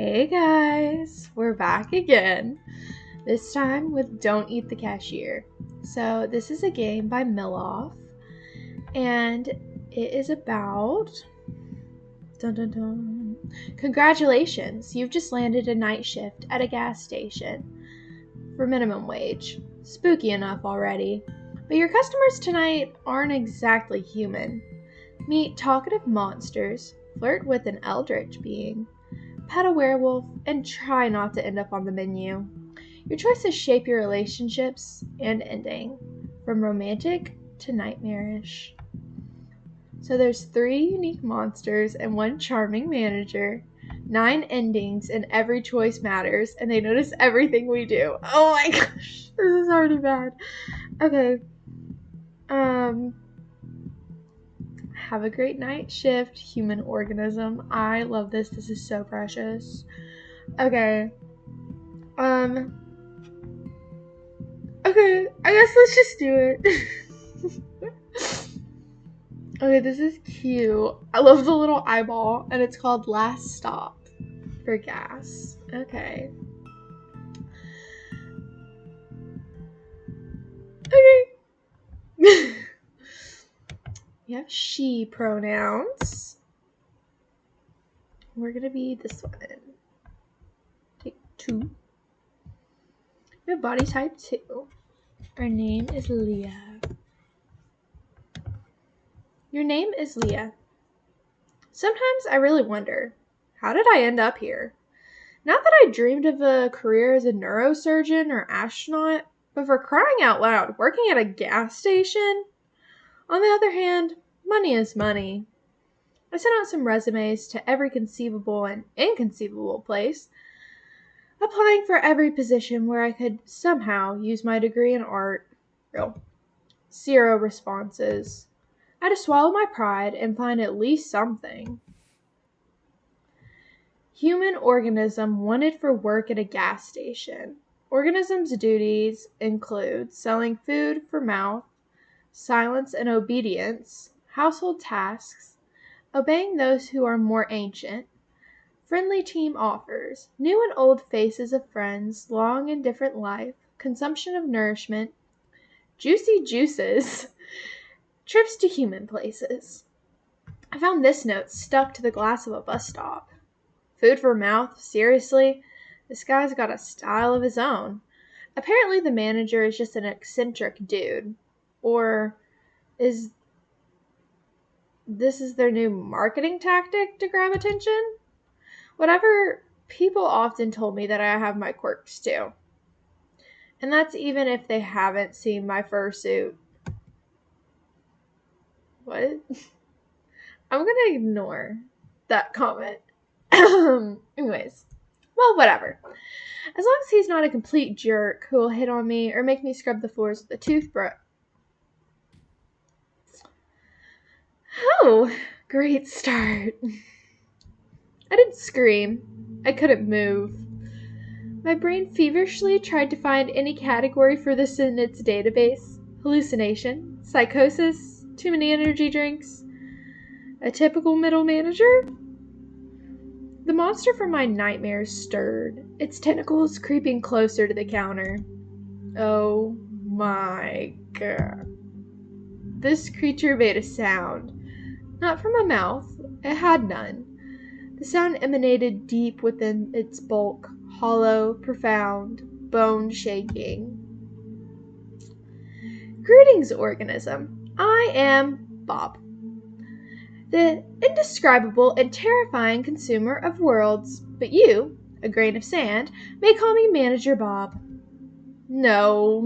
Hey guys, we're back again. This time with Don't Eat the Cashier. So this is a game by Miloff, and it is about... Dun dun dun. Congratulations, you've just landed a night shift at a gas station for minimum wage. Spooky enough already. But your customers tonight aren't exactly human. Meet talkative monsters, flirt with an eldritch being, pet a werewolf, and try not to end up on the menu. Your choices shape your relationships and ending, from romantic to nightmarish. So there's 3 unique monsters and 1 charming manager, 9 endings, and every choice matters, and they notice everything we do. Oh my gosh, this is already bad. Okay. Have a great night shift, human organism. I love this. This is so precious. Okay. Okay, I guess let's just do it. Okay, this is cute. I love the little eyeball, and it's called Last Stop for gas. Okay. Okay. We have she pronouns. We're gonna be this one. Take 2. We have body type 2. Our name is Leah. Your name is Leah. Sometimes I really wonder, how did I end up here? Not that I dreamed of a career as a neurosurgeon or astronaut, but for crying out loud, working at a gas station? On the other hand, money is money. I sent out some resumes to every conceivable and inconceivable place, applying for every position where I could somehow use my degree in art. 0 responses. I had to swallow my pride and find at least something. Human organism wanted for work at a gas station. Organism's duties include selling food for mouth, silence and obedience, household tasks, obeying those who are more ancient, friendly team offers, new and old faces of friends, long and different life, consumption of nourishment, juicy juices, trips to human places. I found this note stuck to the glass of a bus stop. Food for mouth? Seriously? This guy's got a style of his own. Apparently the manager is just an eccentric dude. Or is this their new marketing tactic to grab attention? Whatever, people often told me that I have my quirks too. And that's even if they haven't seen my fursuit. What? I'm gonna ignore that comment. Anyways, well, whatever. As long as he's not a complete jerk who will hit on me or make me scrub the floors with a toothbrush. Oh, great start. I didn't scream. I couldn't move. My brain feverishly tried to find any category for this in its database. Hallucination, psychosis, too many energy drinks, a typical middle manager. The monster from my nightmares stirred, its tentacles creeping closer to the counter. Oh my god. This creature made a sound. Not from a mouth. It had none. The sound emanated deep within its bulk, hollow, profound, bone-shaking. Greetings, organism. I am Bob, the indescribable and terrifying consumer of worlds, but you, a grain of sand, may call me Manager Bob. No,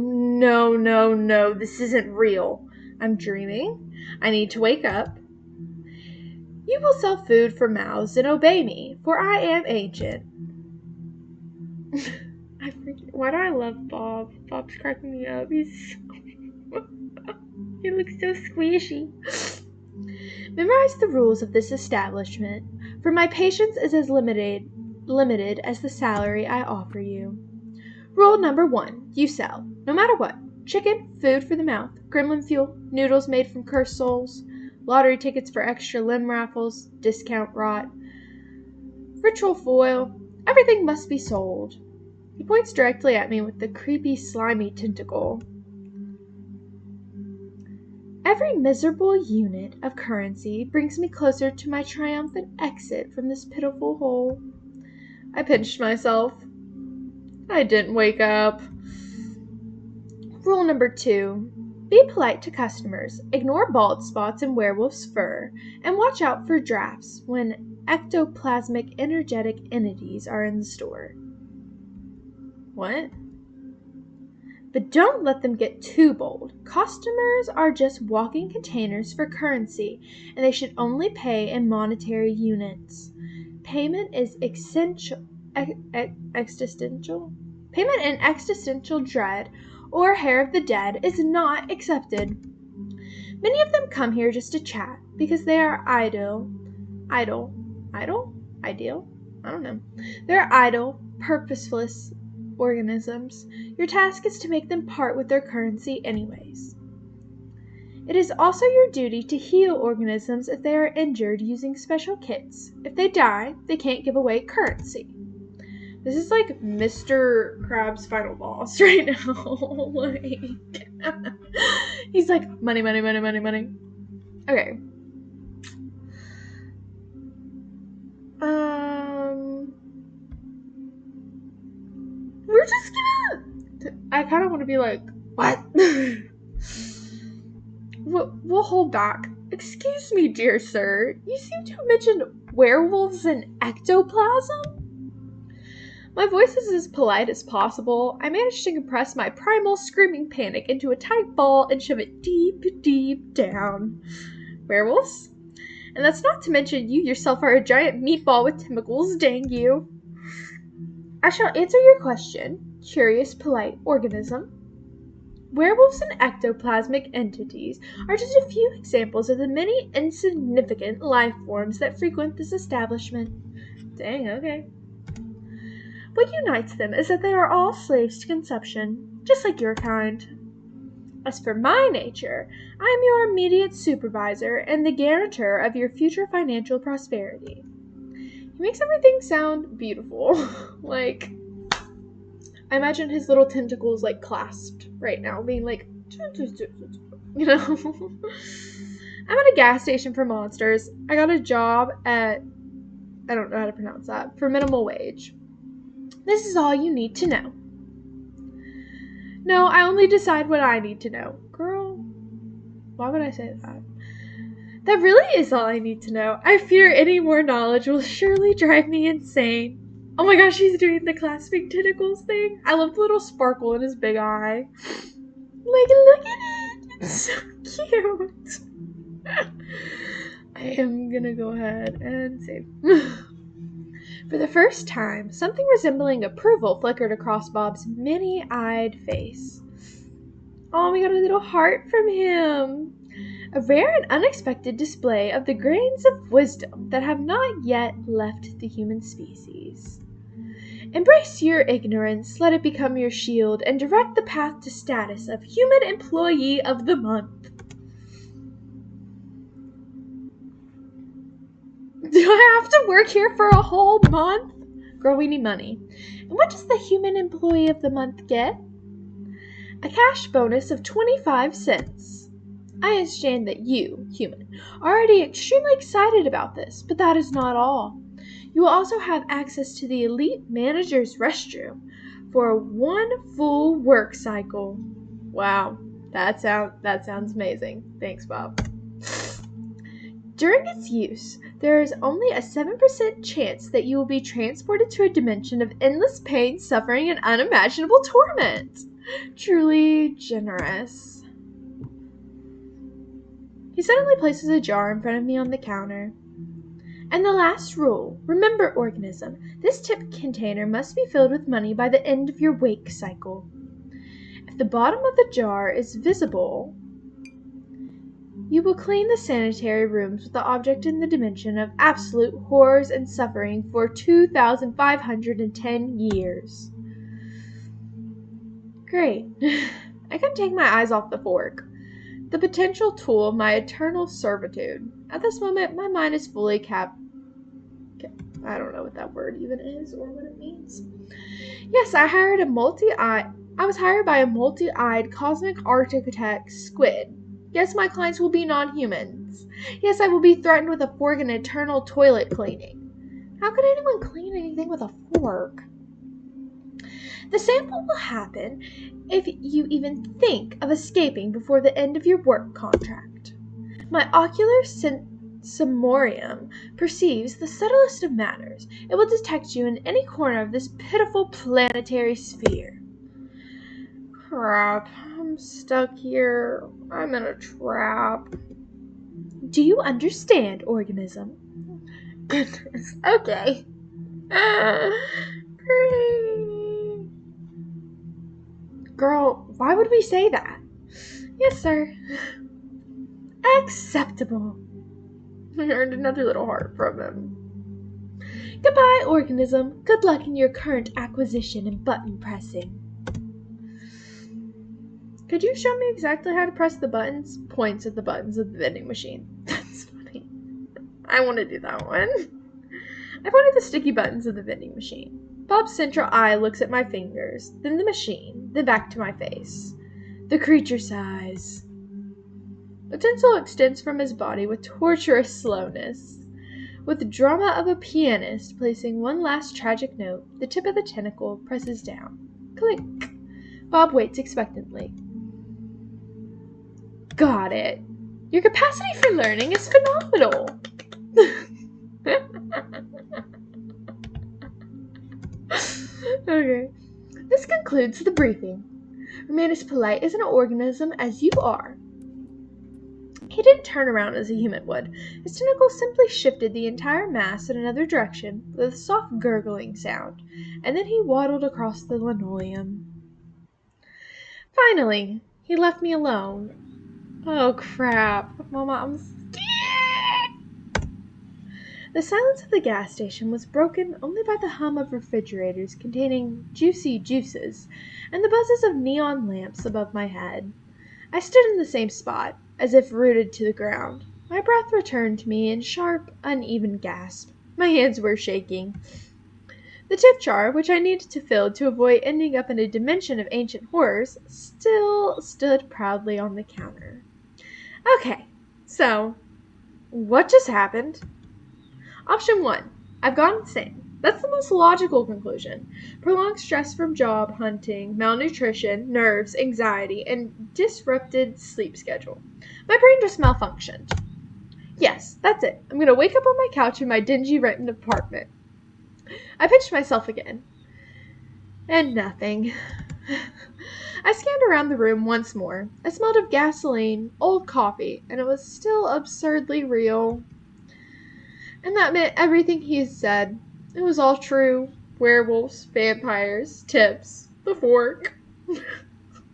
this isn't real. I'm dreaming. I need to wake up. You will sell food for mouths and obey me, for I am ancient. Why do I love Bob? Bob's cracking me up. He looks so squishy. Memorize the rules of this establishment, for my patience is as limited as the salary I offer you. Rule number 1. You sell, no matter what. Chicken, food for the mouth, gremlin fuel, noodles made from cursed souls, lottery tickets for extra limb raffles, discount rot, ritual foil, Everything must be sold. He points directly at me with the creepy, slimy tentacle. Every miserable unit of currency brings me closer to my triumphant exit from this pitiful hole. I pinched myself. I didn't wake up. Rule number 2. Be polite to customers, ignore bald spots and werewolf's fur, and watch out for drafts when ectoplasmic energetic entities are in the store. What? But don't let them get too bold. Customers are just walking containers for currency, and they should only pay in monetary units. Payment is existential. Payment in existential dread or hair of the dead is not accepted. Many of them come here just to chat because they are ideal? I don't know. They're idle, purposeless organisms. Your task is to make them part with their currency anyways. It is also your duty to heal organisms if they are injured using special kits. If they die, they can't give away currency. This is like Mr. Krabs' final boss right now. He's like, money. Okay. We're just gonna... I kind of want to be like, what? We'll hold back. Excuse me, dear sir. You seem to have mentioned werewolves and ectoplasm? My voice is as polite as possible. I managed to compress my primal screaming panic into a tight ball and shove it deep, deep down. Werewolves? And that's not to mention you yourself are a giant meatball with tentacles, dang you. I shall answer your question, curious, polite organism. Werewolves and ectoplasmic entities are just a few examples of the many insignificant life forms that frequent this establishment. Dang, okay. What unites them is that they are all slaves to consumption, just like your kind. As for my nature, I am your immediate supervisor and the guarantor of your future financial prosperity. He makes everything sound beautiful. Like, I imagine his little tentacles like clasped right now, being like, you know. I'm at a gas station for monsters. I got a job at, I don't know how to pronounce that, for minimal wage. This is all you need to know. No, I only decide what I need to know. Girl, why would I say that? That really is all I need to know. I fear any more knowledge will surely drive me insane. Oh my gosh, he's doing the clasping tentacles thing. I love the little sparkle in his big eye. Like, look at it. It's so cute. I am gonna go ahead and save. For the first time, something resembling approval flickered across Bob's many-eyed face. Oh, we got a little heart from him. A rare and unexpected display of the grains of wisdom that have not yet left the human species. Embrace your ignorance, let it become your shield, and direct the path to status of Human Employee of the Month. Do I have to work here for a whole month? Girl, we need money. And what does the Human Employee of the Month get? A cash bonus of 25 cents. I understand that you, human, are already extremely excited about this, but that is not all. You will also have access to the elite manager's restroom for one full work cycle. Wow, that sounds amazing. Thanks, Bob. During its use, there is only a 7% chance that you will be transported to a dimension of endless pain, suffering, and unimaginable torment. Truly generous. He suddenly places a jar in front of me on the counter. And the last rule, remember, organism, this tip container must be filled with money by the end of your wake cycle. If the bottom of the jar is visible, you will clean the sanitary rooms with the object in the dimension of absolute horrors and suffering for 2,510 years. Great. I couldn't take my eyes off the fork. The potential tool of my eternal servitude. At this moment, my mind is fully I don't know what that word even is or what it means. Yes, I was hired by a multi-eyed cosmic architect squid. Yes, my clients will be non-humans. Yes, I will be threatened with a fork and eternal toilet cleaning. How could anyone clean anything with a fork? The sample will happen if you even think of escaping before the end of your work contract. My ocular sensorium perceives the subtlest of matters. It will detect you in any corner of this pitiful planetary sphere. Crap, I'm stuck here. I'm in a trap. Do you understand, organism? Goodness, okay. Great. Girl, why would we say that? Yes, sir. Acceptable. I earned another little heart from him. Goodbye, organism. Good luck in your current acquisition and button pressing. Could you show me exactly how to press the buttons? Points at the buttons of the vending machine. That's funny. I want to do that one. I pointed the sticky buttons of the vending machine. Bob's central eye looks at my fingers, then the machine, then back to my face. The creature sighs. The tinsel extends from his body with torturous slowness. With the drama of a pianist placing one last tragic note, the tip of the tentacle presses down. Clink. Bob waits expectantly. Got it. Your capacity for learning is phenomenal. Okay. This concludes the briefing. Remain as polite as an organism as you are. He didn't turn around as a human would. His tentacles simply shifted the entire mass in another direction with a soft gurgling sound, and then he waddled across the linoleum. Finally, he left me alone. Oh crap. Mama, I'm scared. The silence of the gas station was broken only by the hum of refrigerators containing juicy juices and the buzzes of neon lamps above my head. I stood in the same spot, as if rooted to the ground. My breath returned to me in sharp, uneven gasps. My hands were shaking. The tip jar, which I needed to fill to avoid ending up in a dimension of ancient horrors, still stood proudly on the counter. Okay, so, what just happened? Option 1. I've gone insane. That's the most logical conclusion. Prolonged stress from job hunting, malnutrition, nerves, anxiety, and disrupted sleep schedule. My brain just malfunctioned. Yes, that's it. I'm going to wake up on my couch in my dingy rented apartment. I pinched myself again. And nothing. I scanned around the room once more. I smelled of gasoline, old coffee, and it was still absurdly real. And that meant everything he had said. It was all true. Werewolves, vampires, tips, the fork.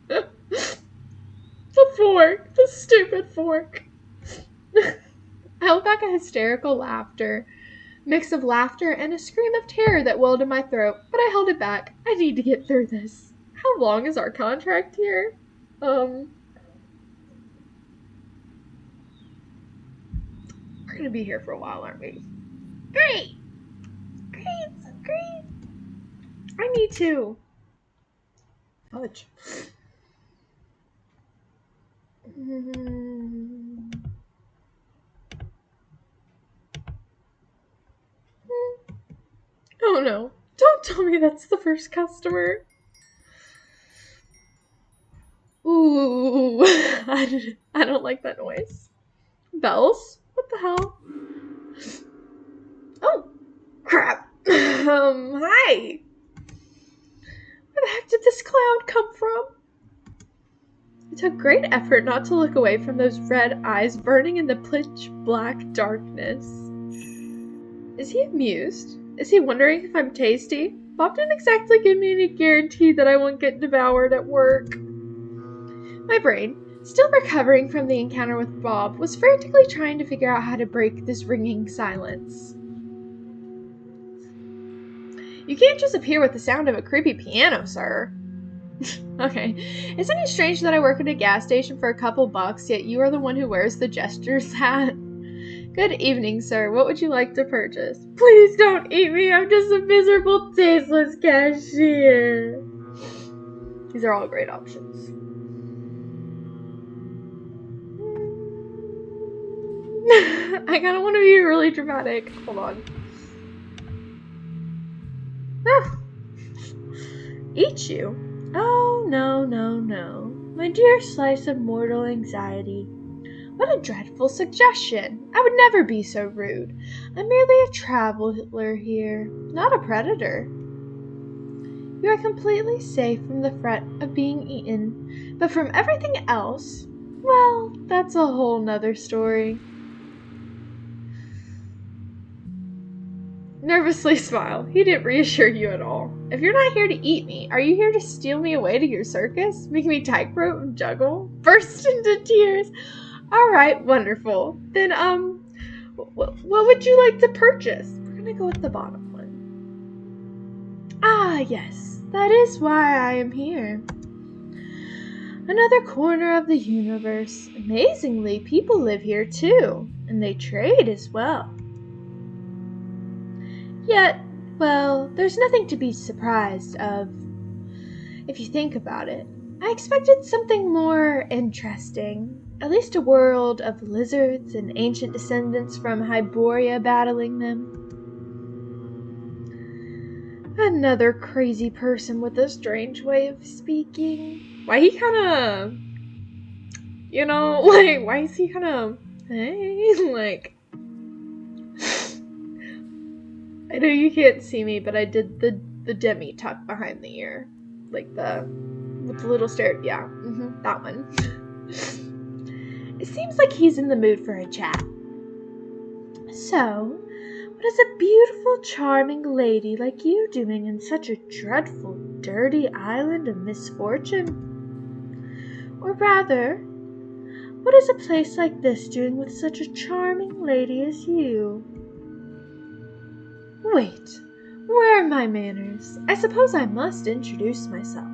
The fork. The stupid fork. I held back a hysterical laughter. Mix of laughter and a scream of terror that welled in my throat, but I held it back. I need to get through this. How long is our contract here? We're gonna be here for a while, aren't we? Great! Great! I need to. Fudge. Oh no. Don't tell me that's the first customer. Ooh. I don't like that noise. Bells? What the hell? Oh, crap. Hi. Where the heck did this cloud come from? It took great effort not to look away from those red eyes burning in the pitch black darkness. Is he amused? Is he wondering if I'm tasty? Bob didn't exactly give me any guarantee that I won't get devoured at work. My brain, still recovering from the encounter with Bob, was frantically trying to figure out how to break this ringing silence. You can't just appear with the sound of a creepy piano, sir. Okay. Isn't it strange that I work at a gas station for a couple bucks, yet you are the one who wears the gestures hat? Good evening, sir. What would you like to purchase? Please don't eat me. I'm just a miserable, tasteless cashier. These are all great options. I kind of want to be really dramatic. Hold on. Ah. Eat you? Oh, no, no, no. My dear slice of mortal anxiety. What a dreadful suggestion. I would never be so rude. I'm merely a traveler here, not a predator. You are completely safe from the threat of being eaten, but from everything else, well, that's a whole nother story. Nervously smile. He didn't reassure you at all. If you're not here to eat me, are you here to steal me away to your circus? Make me tightrope and juggle? Burst into tears. All right, wonderful. Then, what would you like to purchase? We're gonna go with the bottom one. Ah, yes, that is why I am here. Another corner of the universe. Amazingly, people live here too, and they trade as well. Yet, well, there's nothing to be surprised of, if you think about it. I expected something more interesting. At least a world of lizards and ancient descendants from Hyboria battling them. Another crazy person with a strange way of speaking. Why he kinda, why is he kinda, hey, like, I know you can't see me, but I did the demi tuck behind the ear. Like with the little stare, yeah, that one. It seems like he's in the mood for a chat. So, what is a beautiful, charming lady like you doing in such a dreadful, dirty island of misfortune? Or rather, what is a place like this doing with such a charming lady as you? Wait, where are my manners? I suppose I must introduce myself.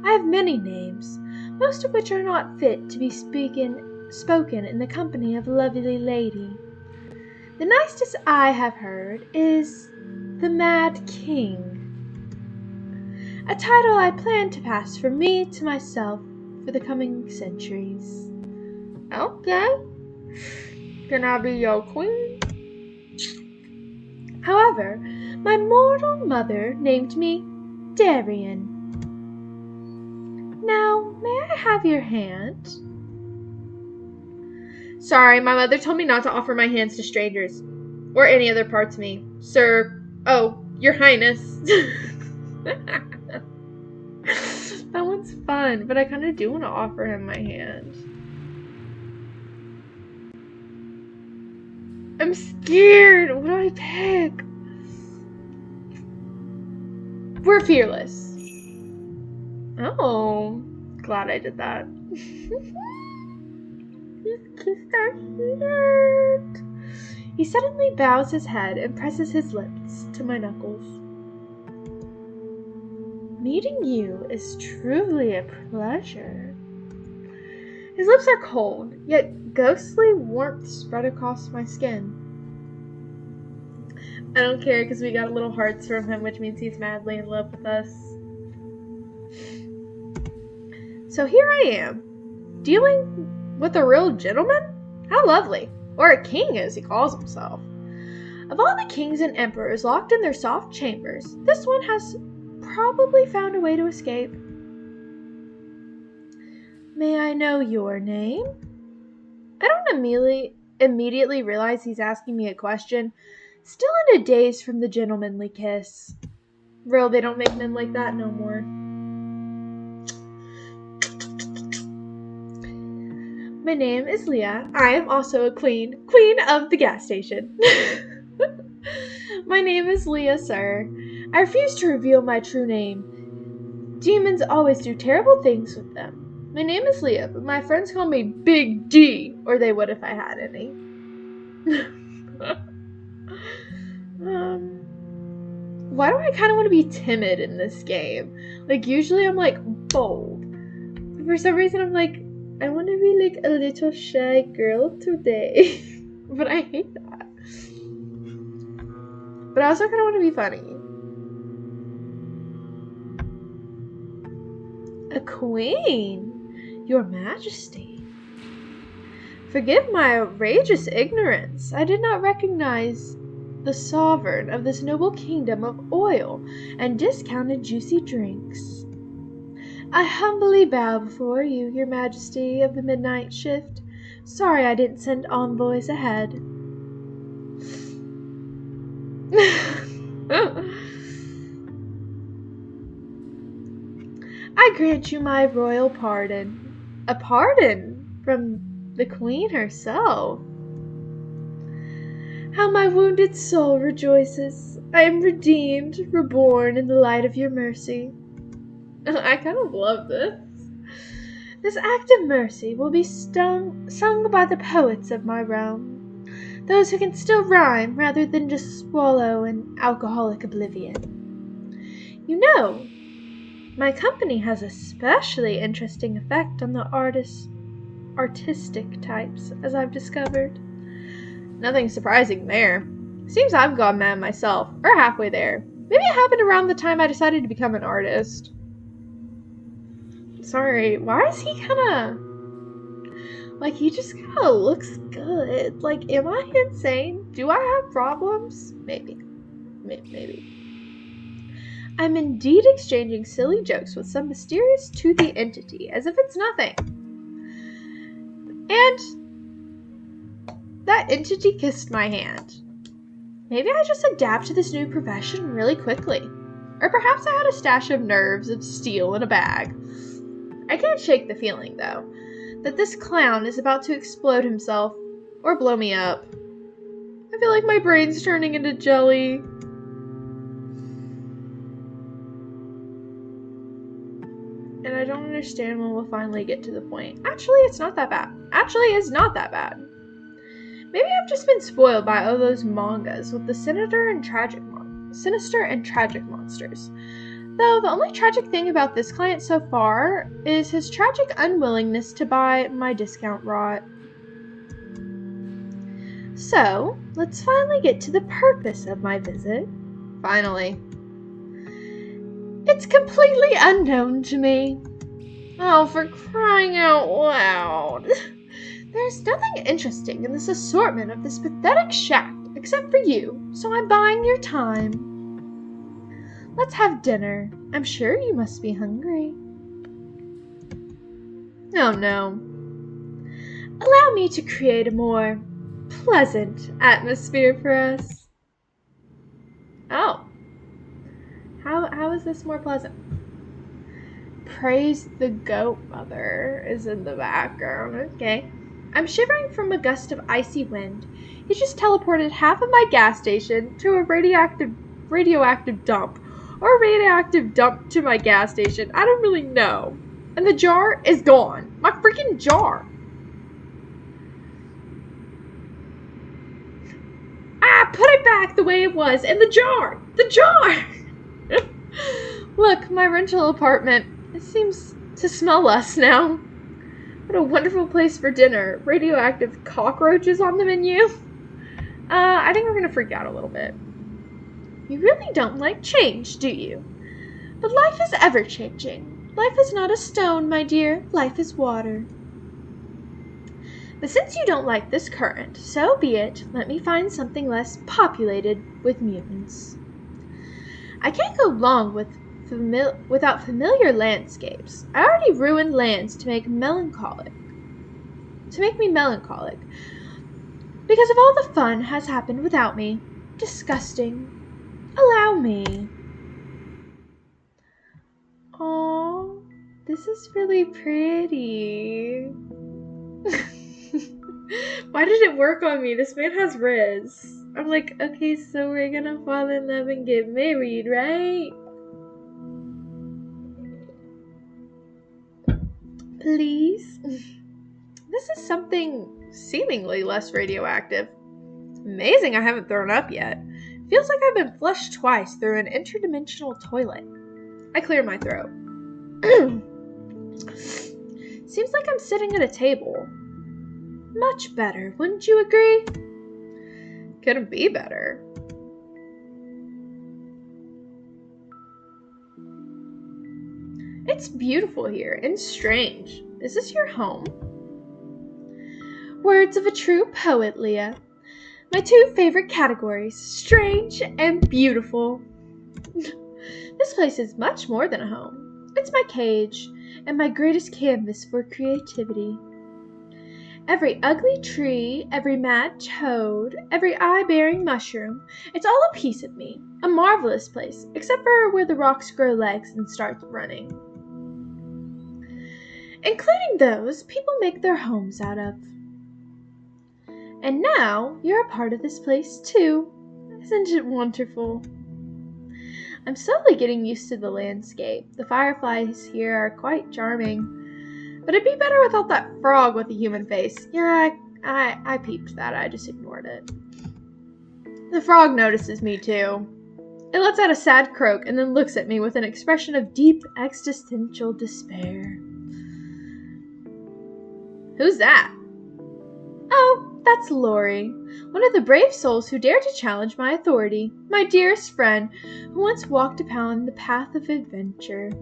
I have many names, most of which are not fit to be spoken in the company of a lovely lady. The nicest I have heard is the Mad King, a title I plan to pass from me to myself for the coming centuries. Okay, can I be your queen? However, my mortal mother named me Darian. Now, may I have your hand? Sorry, my mother told me not to offer my hands to strangers, or any other parts of me. Sir, oh, your highness. That one's fun, but I kind of do want to offer him my hand. I'm scared. What do I pick? We're fearless. Oh, glad I did that. He's kissed our hand. He suddenly bows his head and presses his lips to my knuckles. Meeting you is truly a pleasure. His lips are cold, yet ghostly warmth spread across my skin. I don't care because we got little hearts from him, which means he's madly in love with us. So here I am, dealing with a real gentleman? How lovely. Or a king, as he calls himself. Of all the kings and emperors locked in their soft chambers, this one has probably found a way to escape. May I know your name? I don't immediately realize he's asking me a question, still in a daze from the gentlemanly kiss. Real, they don't make men like that no more. My name is Leah. I am also a queen of the gas station. My name is Leah, sir. I refuse to reveal my true name. Demons always do terrible things with them. My name is Leah, but my friends call me Big D, or they would if I had any. Why do I kind of want to be timid in this game? Like, usually I'm, like, bold. But for some reason I'm like, I want to be, like, a little shy girl today. But I hate that. But I also kind of want to be funny. A queen, your majesty. Forgive my outrageous ignorance. I did not recognize the sovereign of this noble kingdom of oil and discounted juicy drinks. I humbly bow before you, your majesty of the midnight shift. Sorry I didn't send envoys ahead. I grant you my royal pardon. A pardon from the queen herself. How my wounded soul rejoices. I am redeemed, reborn in the light of your mercy. I kind of love this. This act of mercy will be sung by the poets of my realm, those who can still rhyme rather than just swallow in alcoholic oblivion. You know, my company has a especially interesting effect on the artistic types, as I've discovered. Nothing surprising there. Seems I've gone mad myself, or halfway there. Maybe it happened around the time I decided to become an artist. Sorry, why is he kinda... like, he just kinda looks good. Like, am I insane? Do I have problems? Maybe. Maybe. I'm indeed exchanging silly jokes with some mysterious toothy entity, as if it's nothing. And that entity kissed my hand. Maybe I just adapt to this new profession really quickly. Or perhaps I had a stash of nerves of steel in a bag. I can't shake the feeling, though, that this clown is about to explode himself or blow me up. I feel like my brain's turning into jelly. And I don't understand when we'll finally get to the point. Actually, it's not that bad. Maybe I've just been spoiled by all those mangas with the sinister and tragic monsters. Though the only tragic thing about this client so far is his tragic unwillingness to buy my discount rot. So, let's finally get to the purpose of my visit. Finally. It's completely unknown to me. Oh, for crying out loud. There's nothing interesting in this assortment of this pathetic shack except for you, so I'm buying your time. Let's have dinner. I'm sure you must be hungry. Oh no. Allow me to create a more pleasant atmosphere for us. Oh. How is this more pleasant? Praise the goat mother is in the background. Okay. I'm shivering from a gust of icy wind. He just teleported half of my gas station to a radioactive dump. Or a radioactive dump to my gas station. I don't really know. And the jar is gone. My freaking jar. Put it back the way it was. And the jar. The jar. Look, my rental apartment. It seems to smell less now. What a wonderful place for dinner. Radioactive cockroaches on the menu. I think we're going to freak out a little bit. You really don't like change, do you? But life is ever-changing. Life is not a stone, my dear. Life is water. But since you don't like this current, so be it. Let me find something less populated with mutants. I can't go long without familiar landscapes. I already ruined lands to make me melancholic. Because of all the fun has happened without me. Disgusting. Allow me. Aww, this is really pretty. Why did it work on me? This man has riz. I'm like, okay, so we're gonna fall in love and get married, right? Please? This is something seemingly less radioactive. Amazing I haven't thrown up yet. Feels like I've been flushed twice through an interdimensional toilet. I clear my throat. Seems like I'm sitting at a table. Much better, wouldn't you agree? Couldn't be better. It's beautiful here and strange. Is this your home? Words of a true poet, Leah. My two favorite categories, strange and beautiful. This place is much more than a home. It's my cage and my greatest canvas for creativity. Every ugly tree, every mad toad, every eye-bearing mushroom, it's all a piece of me. A marvelous place, except for where the rocks grow legs and start running. Including those people make their homes out of. And now you're a part of this place too. Isn't it wonderful? I'm slowly getting used to the landscape. The fireflies here are quite charming. But it'd be better without that frog with a human face. Yeah, I peeped that. I just ignored it. The frog notices me too. It lets out a sad croak and then looks at me with an expression of deep existential despair. Who's that? Oh, that's Lori, one of the brave souls who dare to challenge my authority, my dearest friend, who once walked upon the path of adventure.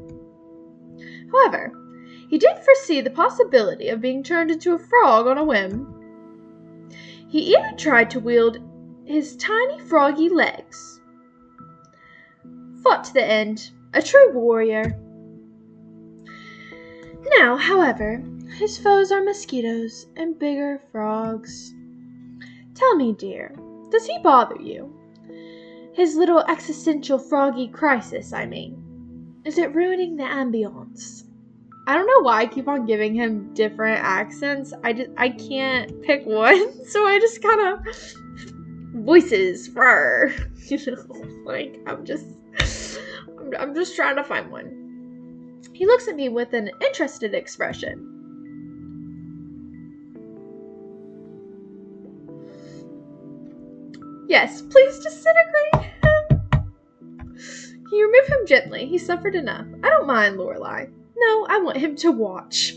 However, he did foresee the possibility of being turned into a frog on a whim. He even tried to wield his tiny froggy legs. Fought to the end, a true warrior. Now, however, his foes are mosquitoes and bigger frogs. Tell me, dear, does he bother you? His little existential froggy crisis, I mean. Is it ruining the ambiance? I don't know why I keep on giving him different accents. I can't pick one, so I just kind of voices for, like I'm just trying to find one. He looks at me with an interested expression. Yes, please disintegrate him. Can you remove him gently? He suffered enough. I don't mind, Lorelai. No, I want him to watch.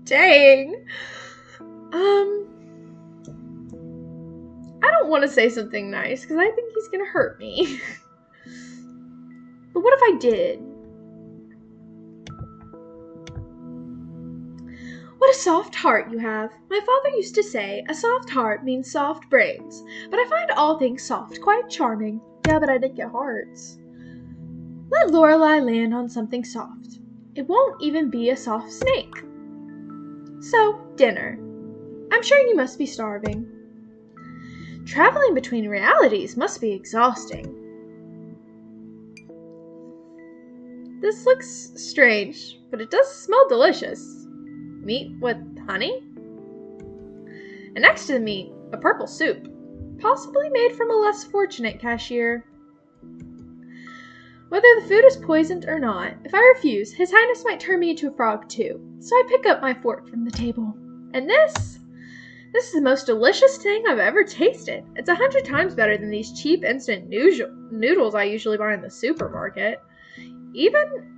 Dang. I don't want to say something nice because I think he's going to hurt me. But what if I did? What a soft heart you have. My father used to say, a soft heart means soft brains. But I find all things soft quite charming. Yeah, but I didn't get hearts. Let Lorelai land on something soft. It won't even be a soft snake. So, dinner. I'm sure you must be starving. Traveling between realities must be exhausting. This looks strange, but it does smell delicious. Meat with honey? And next to the meat, a purple soup, possibly made from a less fortunate cashier. Whether the food is poisoned or not, if I refuse, His Highness might turn me into a frog too. So I pick up my fork from the table. And this is the most delicious thing I've ever tasted. It's 100 times better than these cheap instant noodles I usually buy in the supermarket. Even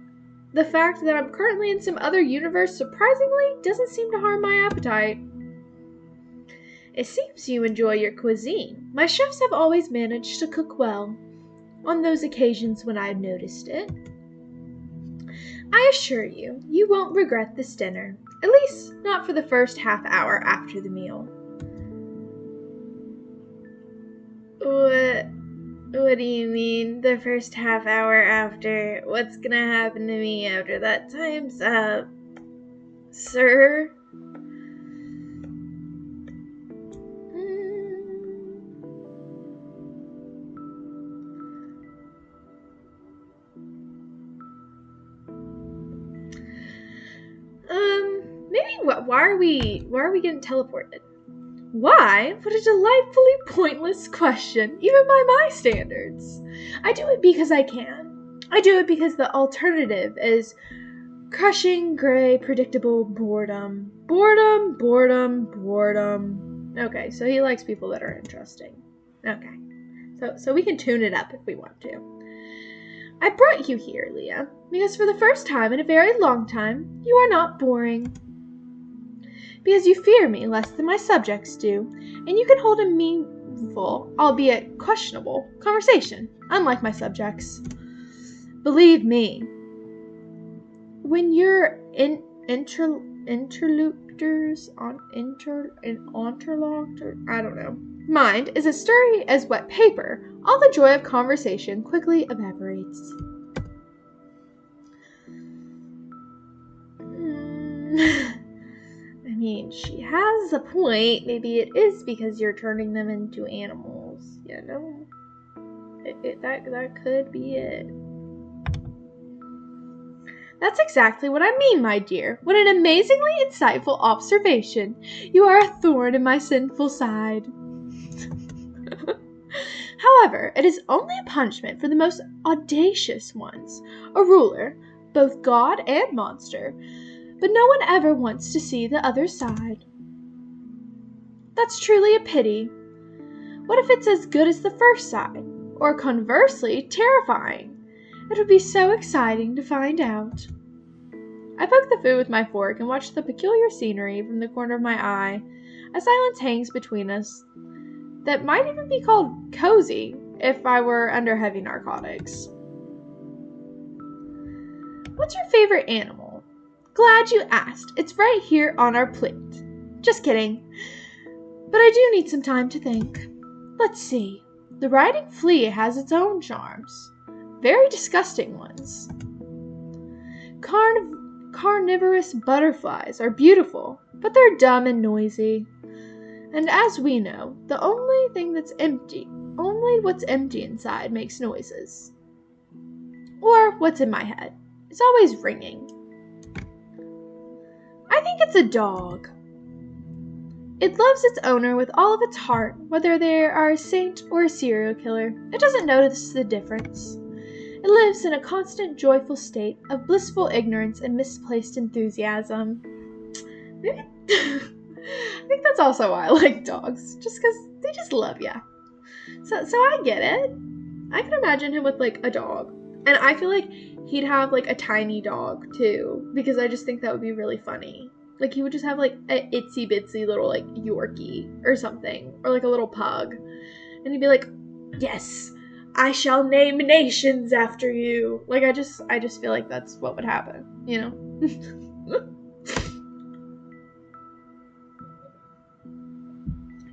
the fact that I'm currently in some other universe surprisingly doesn't seem to harm my appetite. It seems you enjoy your cuisine. My chefs have always managed to cook well, on those occasions when I've noticed it. I assure you, you won't regret this dinner, at least not for the first half hour after the meal. What do you mean, the first half hour after? What's gonna happen to me after that time's up, sir? Why are we getting teleported? Why? What a delightfully pointless question, even by my standards. I do it because I can. I do it because the alternative is crushing, gray, predictable boredom. Boredom. Okay, so he likes people that are interesting. Okay, so we can tune it up if we want to. I brought you here, Leah, because for the first time in a very long time, you are not boring. because you fear me less than my subjects do, and you can hold a meaningful, albeit questionable, conversation, unlike my subjects. Believe me, when your interlocutors mind is as sturdy as wet paper, all the joy of conversation quickly evaporates. I mean, she has a point. Maybe it is because you're turning them into animals, you know? That could be it. That's exactly what I mean, my dear. What an amazingly insightful observation. You are a thorn in my sinful side. However, it is only a punishment for the most audacious ones, a ruler, both god and monster, but no one ever wants to see the other side. That's truly a pity. What if it's as good as the first side, or conversely, terrifying? It would be so exciting to find out. I poke the food with my fork and watch the peculiar scenery from the corner of my eye. A silence hangs between us that might even be called cozy if I were under heavy narcotics. What's your favorite animal? Glad you asked. It's right here on our plate. Just kidding. But I do need some time to think. Let's see. The riding flea has its own charms. Very disgusting ones. Carnivorous butterflies are beautiful, but they're dumb and noisy. And as we know, the only what's empty inside makes noises. Or what's in my head. It's always ringing. I think it's a dog. It loves its owner with all of its heart, whether they are a saint or a serial killer. It doesn't notice the difference. It lives in a constant joyful state of blissful ignorance and misplaced enthusiasm. Maybe I think that's also why I like dogs, just because they just love ya. So I get it. I can imagine him with like a dog, and I feel like he'd have like a tiny dog too, because I just think that would be really funny. Like he would just have like a itsy bitsy little like Yorkie or something, or like a little pug, and he'd be like, "Yes, I shall name nations after you." Like I just feel like that's what would happen, you know?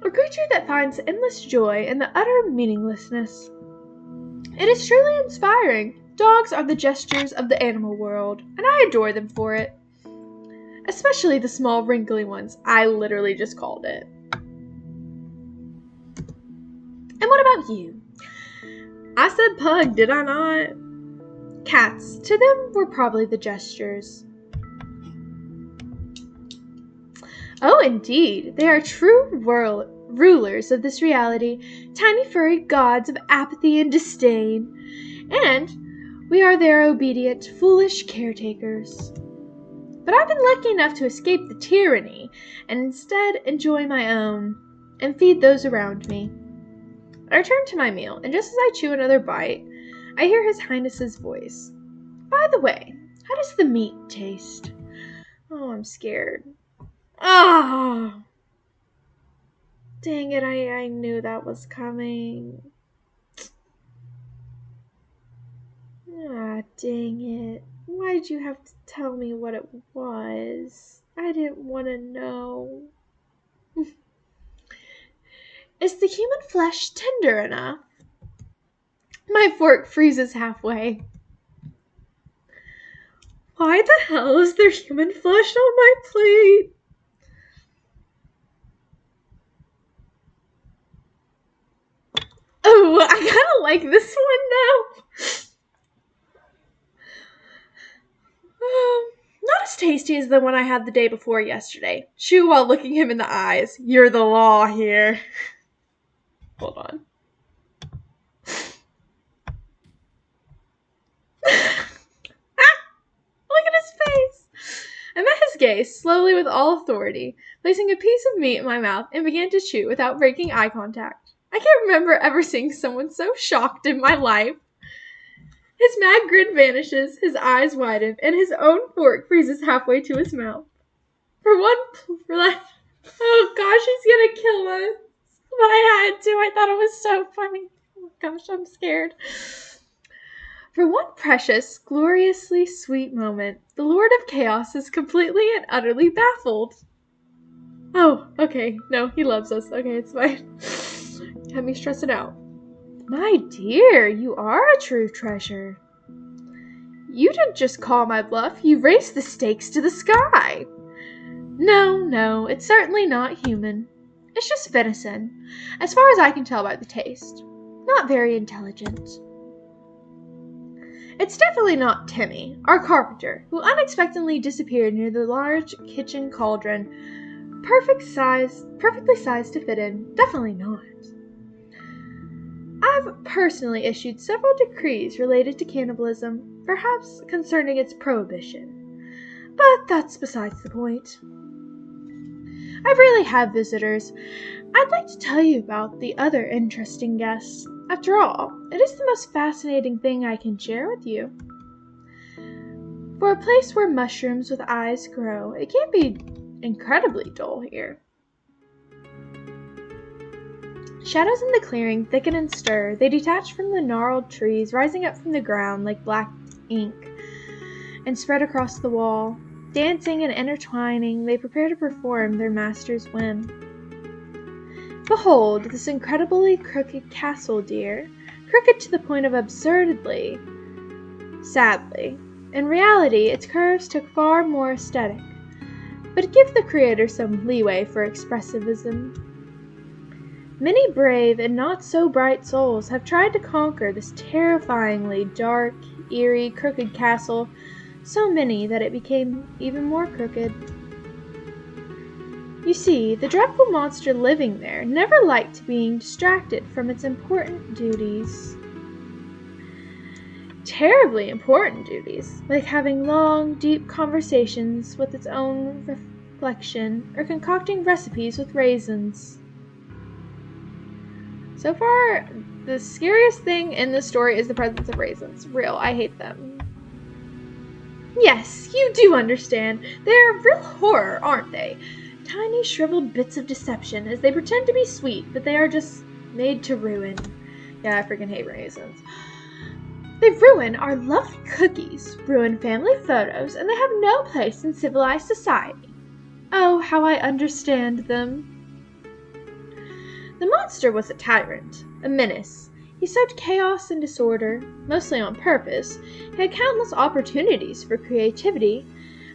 A creature that finds endless joy in the utter meaninglessness. It is truly inspiring. Dogs are the gestures of the animal world, and I adore them for it. Especially the small, wrinkly ones. I literally just called it. And what about you? I said pug, did I not? Cats. To them were probably the gestures. Oh, indeed. They are true rulers of this reality, tiny furry gods of apathy and disdain. And we are their obedient, foolish caretakers. But I've been lucky enough to escape the tyranny and instead enjoy my own and feed those around me. I return to my meal, and just as I chew another bite, I hear His Highness's voice. By the way, how does the meat taste? Oh, I'm scared. Ah! Oh, dang it, I knew that was coming. Ah, dang it. Why did you have to tell me what it was? I didn't want to know. Is the human flesh tender enough? My fork freezes halfway. Why the hell is there human flesh on my plate? Oh, I kind of like this one now. Not as tasty as the one I had the day before yesterday. Chew while looking him in the eyes. You're the law here. Hold on. Look at his face. I met his gaze slowly with all authority, placing a piece of meat in my mouth and began to chew without breaking eye contact. I can't remember ever seeing someone so shocked in my life. His mad grin vanishes, his eyes widen, and his own fork freezes halfway to his mouth. Oh gosh, he's gonna kill us. But I had to. I thought it was so funny. Oh gosh, I'm scared. For one precious, gloriously sweet moment, the Lord of Chaos is completely and utterly baffled. Oh, okay. No, he loves us. Okay, it's fine. Had me stress it out. My dear, you are a true treasure. You didn't just call my bluff, you raised the stakes to the sky. No, it's certainly not human. It's just venison, as far as I can tell by the taste. Not very intelligent. It's definitely not Timmy, our carpenter, who unexpectedly disappeared near the large kitchen cauldron. Perfectly sized to fit in. Definitely not. I've personally issued several decrees related to cannibalism, perhaps concerning its prohibition. But that's besides the point. I rarely have visitors. I'd like to tell you about the other interesting guests. After all, it is the most fascinating thing I can share with you. For a place where mushrooms with eyes grow, it can be incredibly dull here. Shadows in the clearing thicken and stir. They detach from the gnarled trees, rising up from the ground like black ink, and spread across the wall. Dancing and intertwining, they prepare to perform their master's whim. Behold this incredibly crooked castle, dear. Crooked to the point of absurdity. Sadly. In reality, its curves took far more aesthetic. But give the creator some leeway for expressivism. Many brave and not so bright souls have tried to conquer this terrifyingly dark, eerie, crooked castle, so many that it became even more crooked. You see, the dreadful monster living there never liked being distracted from its important duties. Terribly important duties, like having long, deep conversations with its own reflection, or concocting recipes with raisins. So far, the scariest thing in this story is the presence of raisins. Real, I hate them. Yes, you do understand. They're real horror, aren't they? Tiny shriveled bits of deception as they pretend to be sweet, but they are just made to ruin. Yeah, I freaking hate raisins. They ruin our lovely cookies, ruin family photos, and they have no place in civilized society. Oh, how I understand them. The monster was a tyrant, a menace. He sowed chaos and disorder, mostly on purpose. He had countless opportunities for creativity,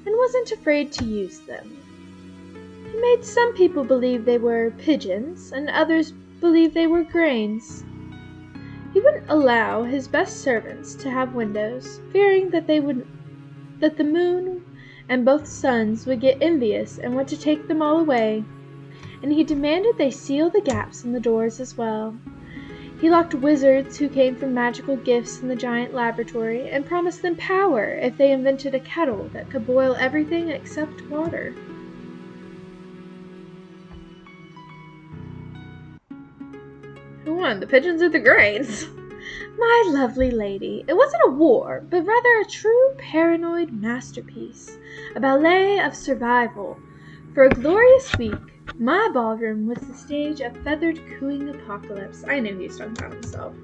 and wasn't afraid to use them. He made some people believe they were pigeons, and others believe they were grains. He wouldn't allow his best servants to have windows, fearing that the moon and both suns would get envious and want to take them all away. And he demanded they seal the gaps in the doors as well. He locked wizards who came from magical gifts in the giant laboratory and promised them power if they invented a kettle that could boil everything except water. Who won, the pigeons or the grains? My lovely lady, it wasn't a war, but rather a true paranoid masterpiece, a ballet of survival. For a glorious week, my ballroom was the stage of feathered cooing apocalypse. I knew he was talking about himself.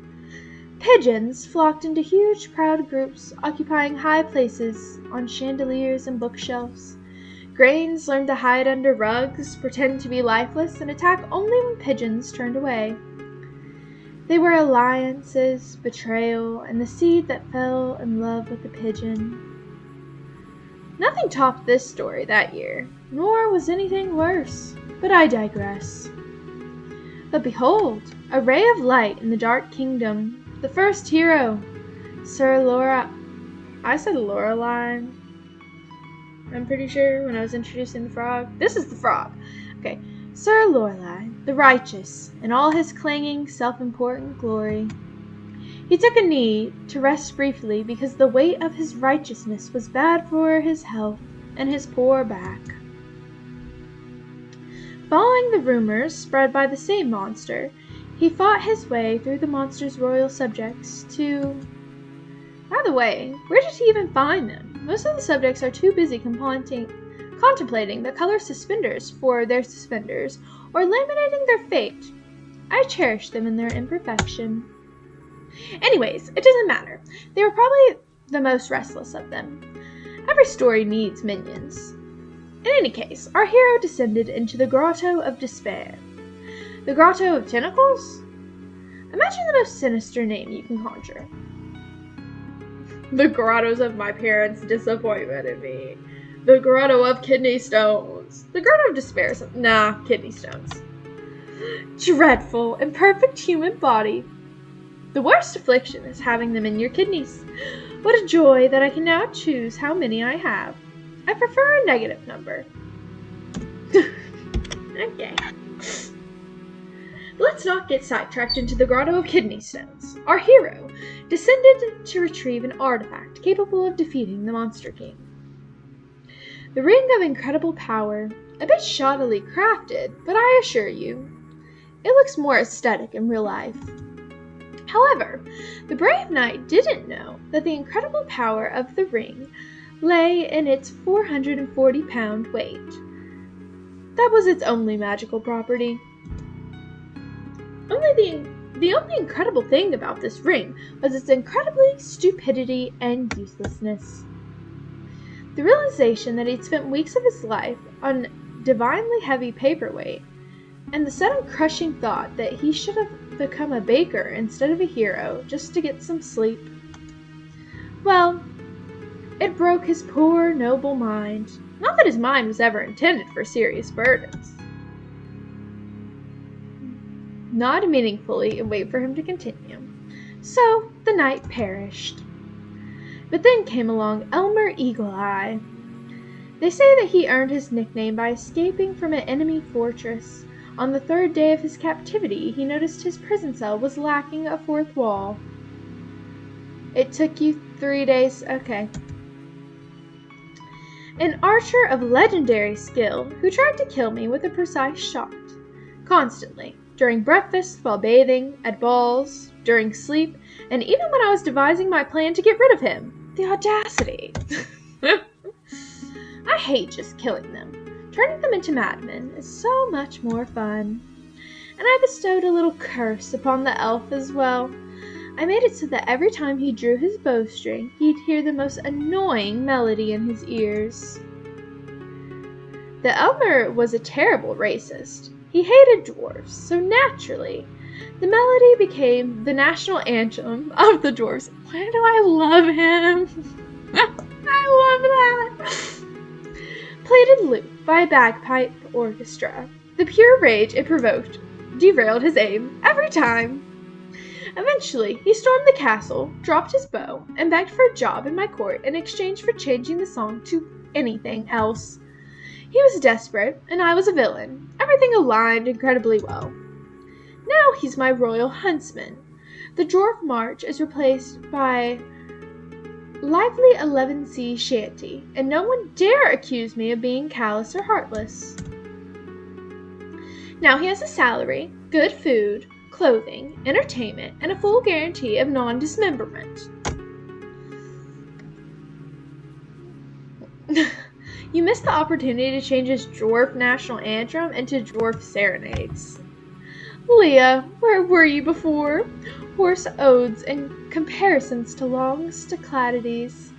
Pigeons flocked into huge proud groups, occupying high places on chandeliers and bookshelves. Grains learned to hide under rugs, pretend to be lifeless, and attack only when pigeons turned away. They were alliances, betrayal, and the seed that fell in love with the pigeon. Nothing topped this story that year, nor was anything worse, but I digress. But behold, a ray of light in the dark kingdom, the first hero, I said Lorelei, I'm pretty sure, when I was introducing the frog. This is the frog. Okay, Sir Lorelei, the righteous, in all his clanging, self-important glory. He took a knee to rest briefly because the weight of his righteousness was bad for his health and his poor back. Following the rumors spread by the same monster, he fought his way through the monster's royal subjects to... By the way, where did he even find them? Most of the subjects are too busy completing contemplating the color suspenders for their suspenders, or laminating their fate. I cherished them in their imperfection. Anyways, it doesn't matter. They were probably the most restless of them. Every story needs minions. In any case, our hero descended into the Grotto of Despair. The Grotto of Tentacles? Imagine the most sinister name you can conjure. The grottos of my parents' disappointment in me. The Grotto of Kidney Stones. The Grotto of Despair. Kidney stones. Dreadful, imperfect human body. The worst affliction is having them in your kidneys. What a joy that I can now choose how many I have. I prefer a negative number. Okay. Let's not get sidetracked into the Grotto of Kidney Stones. Our hero descended to retrieve an artifact capable of defeating the Monster King. The Ring of Incredible Power, a bit shoddily crafted, but I assure you, it looks more aesthetic in real life. However, the brave knight didn't know that the incredible power of the ring lay in its 440-pound weight. That was its only magical property. The only incredible thing about this ring was its incredible stupidity and uselessness. The realization that he'd spent weeks of his life on divinely heavy paperweight, and the sudden crushing thought that he should have become a baker instead of a hero just to get some sleep. Well, it broke his poor, noble mind. Not that his mind was ever intended for serious burdens. Nod meaningfully and wait for him to continue. So the knight perished. But then came along Elmer Eagle-Eye. They say that he earned his nickname by escaping from an enemy fortress. On the third day of his captivity, he noticed his prison cell was lacking a fourth wall. It took you 3 days? Okay. An archer of legendary skill who tried to kill me with a precise shot. Constantly. During breakfast, while bathing, at balls, during sleep, and even when I was devising my plan to get rid of him. The audacity. I hate just killing them. Turning them into madmen is so much more fun. And I bestowed a little curse upon the elf as well. I made it so that every time he drew his bowstring, he'd hear the most annoying melody in his ears. The Elmer was a terrible racist. He hated dwarves, so naturally, the melody became the national anthem of the dwarves. Why do I love him? I love that! Played in loop by a bagpipe orchestra. The pure rage it provoked derailed his aim every time. Eventually, he stormed the castle, dropped his bow, and begged for a job in my court in exchange for changing the song to anything else. He was desperate, and I was a villain. Everything aligned incredibly well. Now he's my royal huntsman. The Dwarf March is replaced by lively 11C shanty, and no one dare accuse me of being callous or heartless. Now he has a salary, good food, clothing, entertainment, and a full guarantee of non-dismemberment. You missed the opportunity to change his dwarf national anthem into dwarf serenades. Leah, where were you before? Hoarse odes and comparisons to long staccatos,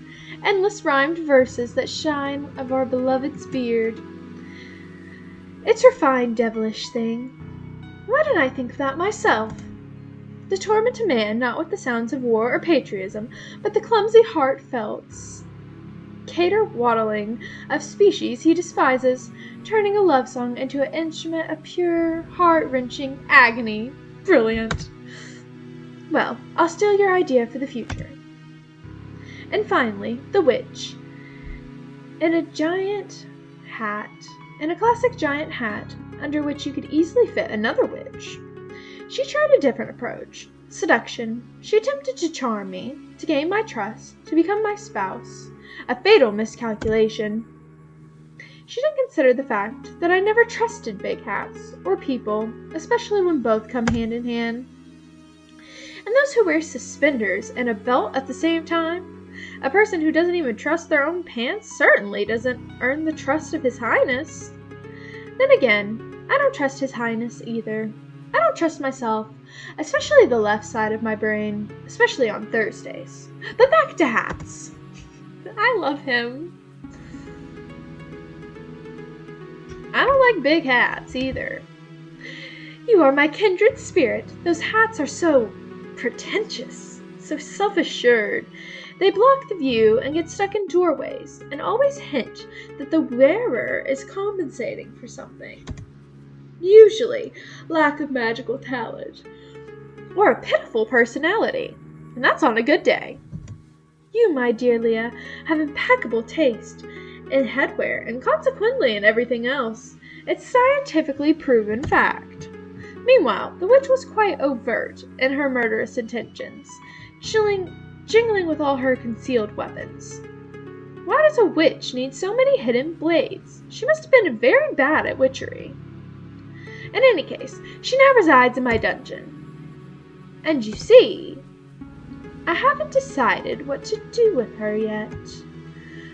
endless rhymed verses that shine of our beloved's beard. It's refined devilish thing. Why didn't I think of that myself? To torment a man not with the sounds of war or patriotism, but the clumsy heartfelt caterwaddling of species he despises, turning a love song into an instrument of pure, heart-wrenching agony. Brilliant. Well, I'll steal your idea for the future. And finally, the witch. In a classic giant hat, under which you could easily fit another witch. She tried a different approach. Seduction. She attempted to charm me, to gain my trust, to become my spouse. A fatal miscalculation. She didn't consider the fact that I never trusted big hats, or people, especially when both come hand in hand. And those who wear suspenders and a belt at the same time, A person who doesn't even trust their own pants certainly doesn't earn the trust of His Highness. Then again, I don't trust His Highness either. I don't trust myself, especially the left side of my brain, especially on Thursdays. But back to hats. I love him. I don't like big hats either. You are my kindred spirit. Those hats are so pretentious, so self-assured. They block the view and get stuck in doorways and always hint that the wearer is compensating for something. Usually, lack of magical talent or a pitiful personality, and that's on a good day. You, my dear Leah, have impeccable taste in headwear and consequently in everything else. It's scientifically proven fact. Meanwhile, the witch was quite overt in her murderous intentions, jingling with all her concealed weapons. Why does a witch need so many hidden blades? She must have been very bad at witchery. In any case, she now resides in my dungeon. And you see, I haven't decided what to do with her yet.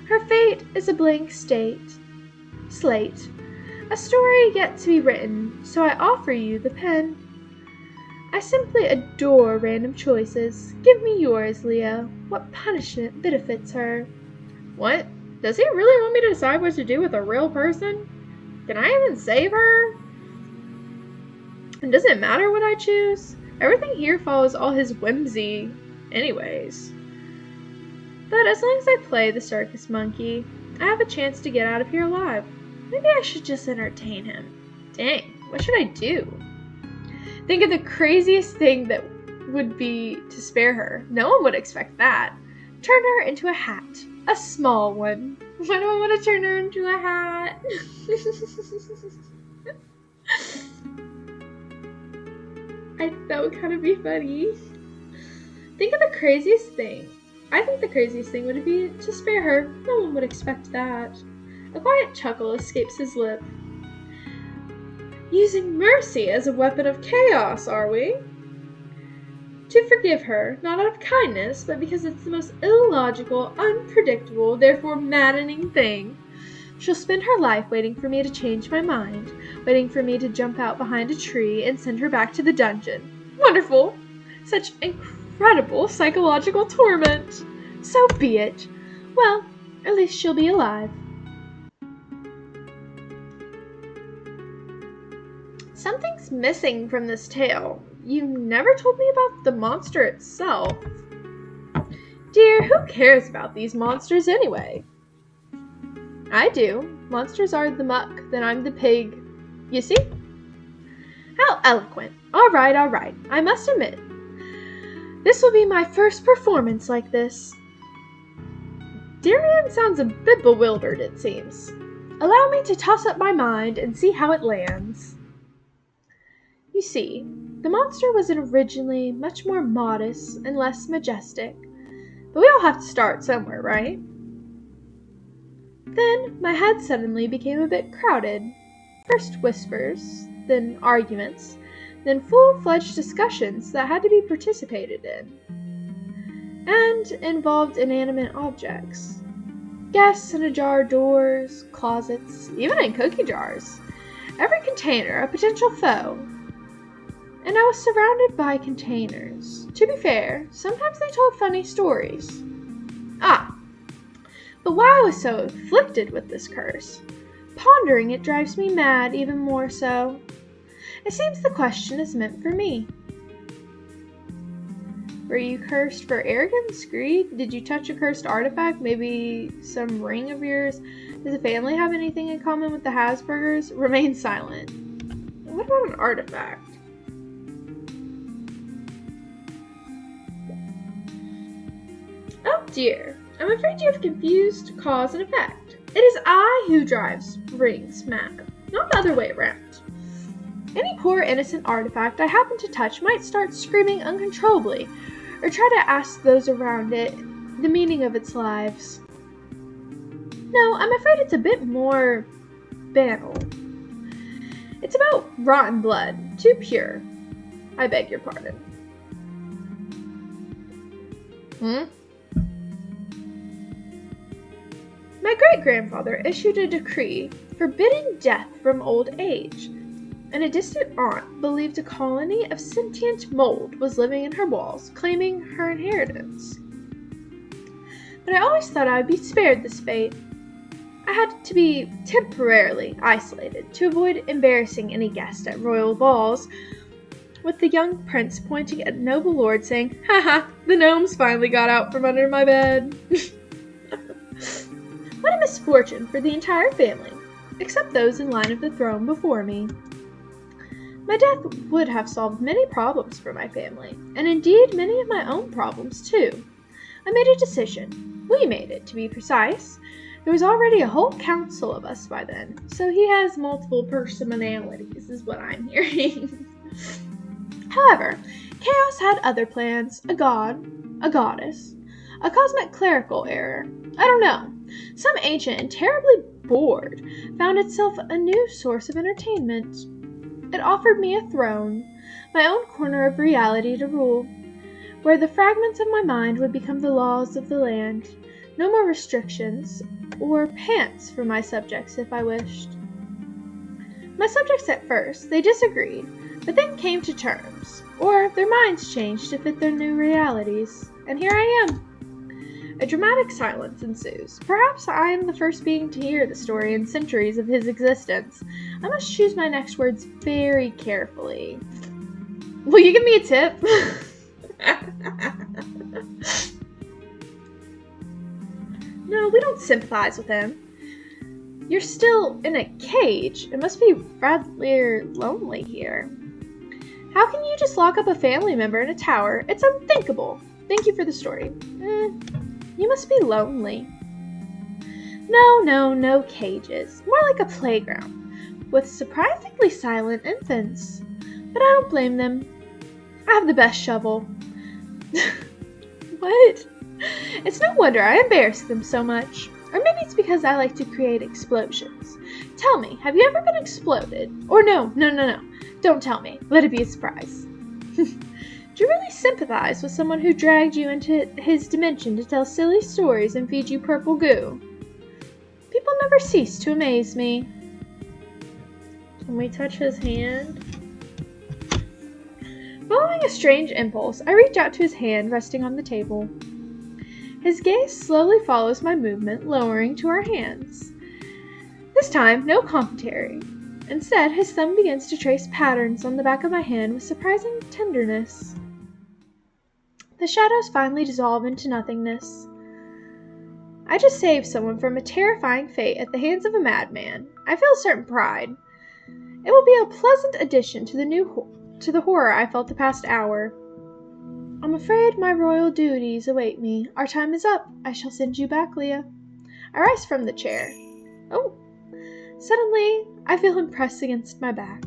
Her fate is a blank slate, a story yet to be written, so I offer you the pen. I simply adore random choices. Give me yours, Leah. What punishment befits her? What? Does he really want me to decide what to do with a real person? Can I even save her? And does it matter what I choose? Everything here follows all his whimsy anyways. But as long as I play the circus monkey, I have a chance to get out of here alive. Maybe I should just entertain him. Dang, what should I do? Think of the craziest thing that would be to spare her. No one would expect that. Turn her into a hat. A small one. Why do I want to turn her into a hat? That would kind of be funny. Think of the craziest thing. I think the craziest thing would be to spare her. No one would expect that. A quiet chuckle escapes his lip. Using mercy as a weapon of chaos, are we? To forgive her, not out of kindness, but because it's the most illogical, unpredictable, therefore maddening thing. She'll spend her life waiting for me to change my mind, waiting for me to jump out behind a tree and send her back to the dungeon. Wonderful! Such incredible psychological torment! So be it. Well, at least she'll be alive. Something's missing from this tale. You never told me about the monster itself. Dear, who cares about these monsters anyway? I do. Monsters are the muck, then I'm the pig. You see? How eloquent. All right. I must admit, this will be my first performance like this. Darian sounds a bit bewildered, it seems. Allow me to toss up my mind and see how it lands. You see, the monster was originally much more modest and less majestic, but we all have to start somewhere, right? Then my head suddenly became a bit crowded. First whispers, then arguments, then full-fledged discussions that had to be participated in, and involved inanimate objects. Guests in ajar doors, closets, even in cookie jars. Every container a potential foe. And I was surrounded by containers. To be fair, sometimes they told funny stories. But why I was so afflicted with this curse? Pondering it drives me mad even more so. It seems the question is meant for me. Were you cursed for arrogance, greed? Did you touch a cursed artifact? Maybe some ring of yours? Does the family have anything in common with the Habsburgers? Remain silent. What about an artifact? Oh dear, I'm afraid you have confused cause and effect. It is I who drives rings mad, not the other way around. Any poor innocent artifact I happen to touch might start screaming uncontrollably, or try to ask those around it the meaning of its lives. No, I'm afraid it's a bit more banal. It's about rotten blood, too pure. I beg your pardon. My great-grandfather issued a decree forbidding death from old age, and a distant aunt believed a colony of sentient mold was living in her walls, claiming her inheritance. But I always thought I would be spared this fate. I had to be temporarily isolated to avoid embarrassing any guest at royal balls, with the young prince pointing at a noble lord saying, "Ha ha, the gnomes finally got out from under my bed." What a misfortune for the entire family, except those in line of the throne before me. My death would have solved many problems for my family, and indeed many of my own problems too. I made a decision. We made it, to be precise. There was already a whole council of us by then, so he has multiple personalities, is what I'm hearing. However, Chaos had other plans, a god, a goddess, a cosmic clerical error. I don't know. Some ancient and terribly bored found itself a new source of entertainment. It offered me a throne, my own corner of reality to rule, where the fragments of my mind would become the laws of the land. No more restrictions, or pants for my subjects if I wished. My subjects at first, they disagreed, but then came to terms, or their minds changed to fit their new realities, and here I am. A dramatic silence ensues. Perhaps I am the first being to hear the story in centuries of his existence. I must choose my next words very carefully. Will you give me a tip? No, we don't sympathize with him. You're still in a cage. It must be rather lonely here. How can you just lock up a family member in a tower? It's unthinkable. Thank you for the story. You must be lonely. No cages. More like a playground, with surprisingly silent infants. But I don't blame them. I have the best shovel. What? It's no wonder I embarrass them so much. Or maybe it's because I like to create explosions. Tell me, have you ever been exploded? Or no. Don't tell me. Let it be a surprise. Do you really sympathize with someone who dragged you into his dimension to tell silly stories and feed you purple goo? People never cease to amaze me. Can we touch his hand? Following a strange impulse, I reach out to his hand resting on the table. His gaze slowly follows my movement, lowering to our hands. This time, no commentary. Instead, his thumb begins to trace patterns on the back of my hand with surprising tenderness. The shadows finally dissolve into nothingness. I just saved someone from a terrifying fate at the hands of a madman. I feel a certain pride. It will be a pleasant addition to the horror I felt the past hour. I'm afraid my royal duties await me. Our time is up. I shall send you back, Leah. I rise from the chair. Oh. Suddenly, I feel him press against my back.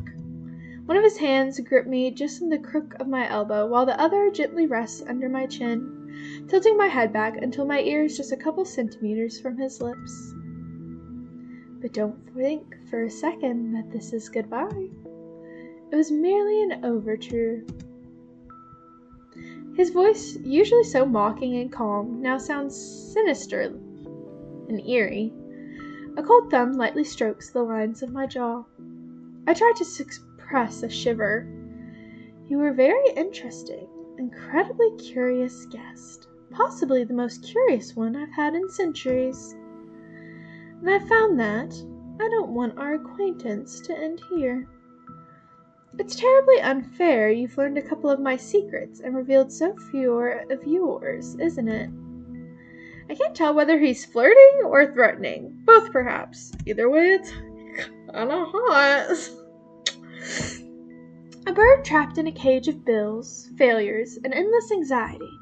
One of his hands grips me just in the crook of my elbow, while the other gently rests under my chin, tilting my head back until my ear is just a couple centimeters from his lips. But don't think for a second that this is goodbye. It was merely an overture. His voice, usually so mocking and calm, now sounds sinister and eerie. A cold thumb lightly strokes the lines of my jaw. I try to suppress a shiver. You were very interesting, incredibly curious guest. Possibly the most curious one I've had in centuries. And I found that I don't want our acquaintance to end here. It's terribly unfair you've learned a couple of my secrets and revealed so few of yours, isn't it? I can't tell whether he's flirting or threatening. Both, perhaps. Either way, it's kinda hot. A bird trapped in a cage of bills, failures, and endless anxiety.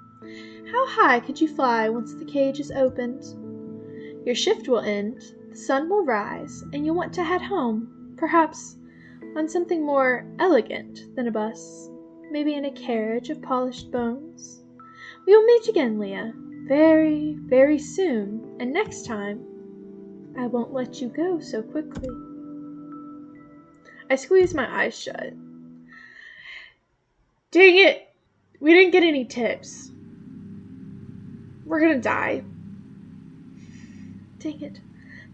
How high could you fly once the cage is opened? Your shift will end, the sun will rise, and you'll want to head home, perhaps on something more elegant than a bus, maybe in a carriage of polished bones. We will meet again, Leah, very, very soon, and next time, I won't let you go so quickly. I squeeze my eyes shut. Dang it! We didn't get any tips. We're gonna die. Dang it.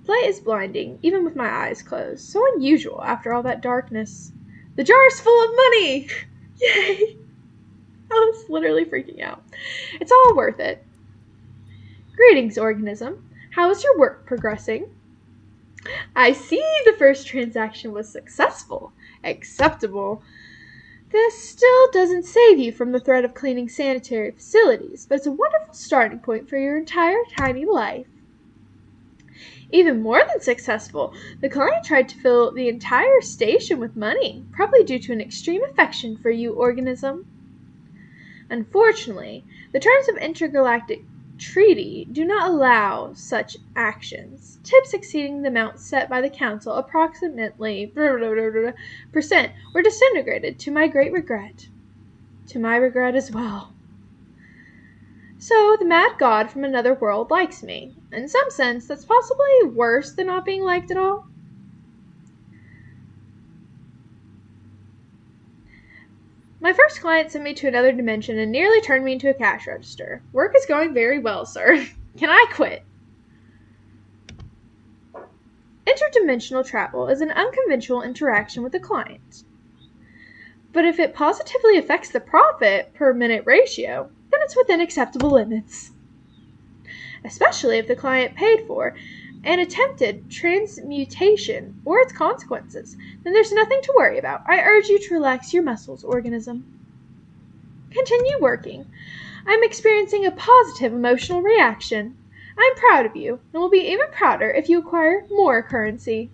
The light is blinding, even with my eyes closed. So unusual after all that darkness. The jar is full of money! Yay! I was literally freaking out. It's all worth it. Greetings, organism. How is your work progressing? I see the first transaction was successful. Acceptable. This still doesn't save you from the threat of cleaning sanitary facilities, but it's a wonderful starting point for your entire tiny life. Even more than successful, the client tried to fill the entire station with money, probably due to an extreme affection for you, organism. Unfortunately, the terms of intergalactic treaty do not allow such actions. Tips exceeding the amount set by the council, approximately percent, were disintegrated to my great regret. To my regret as well. So the mad god from another world likes me. In some sense, that's possibly worse than not being liked at all. My first client sent me to another dimension and nearly turned me into a cash register. Work is going very well, sir. Can I quit? Interdimensional travel is an unconventional interaction with a client. But if it positively affects the profit per minute ratio, then it's within acceptable limits. Especially if the client paid for an attempted transmutation or its consequences, then there's nothing to worry about. I urge you to relax your muscles, organism. Continue working. I'm experiencing a positive emotional reaction. I'm proud of you, and will be even prouder if you acquire more currency.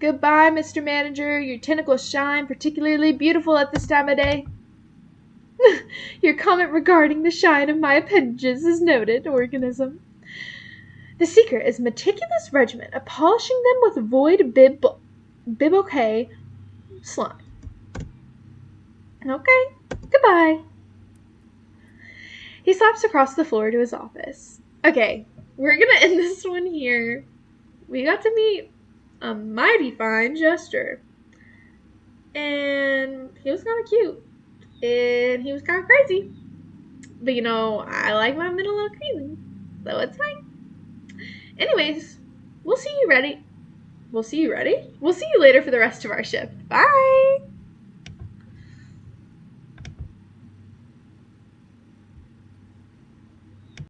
Goodbye, Mr. Manager. Your tentacles shine particularly beautiful at this time of day. Your comment regarding the shine of my appendages is noted, organism. The secret is meticulous regimen of polishing them with void biboque slime. Okay, goodbye. He slaps across the floor to his office. Okay, we're gonna end this one here. We got to meet a mighty fine jester. And he was kind of cute. And he was kind of crazy. But I like my men a little crazy. So it's fine. Anyways, we'll see you ready. We'll see you later for the rest of our shift. Bye!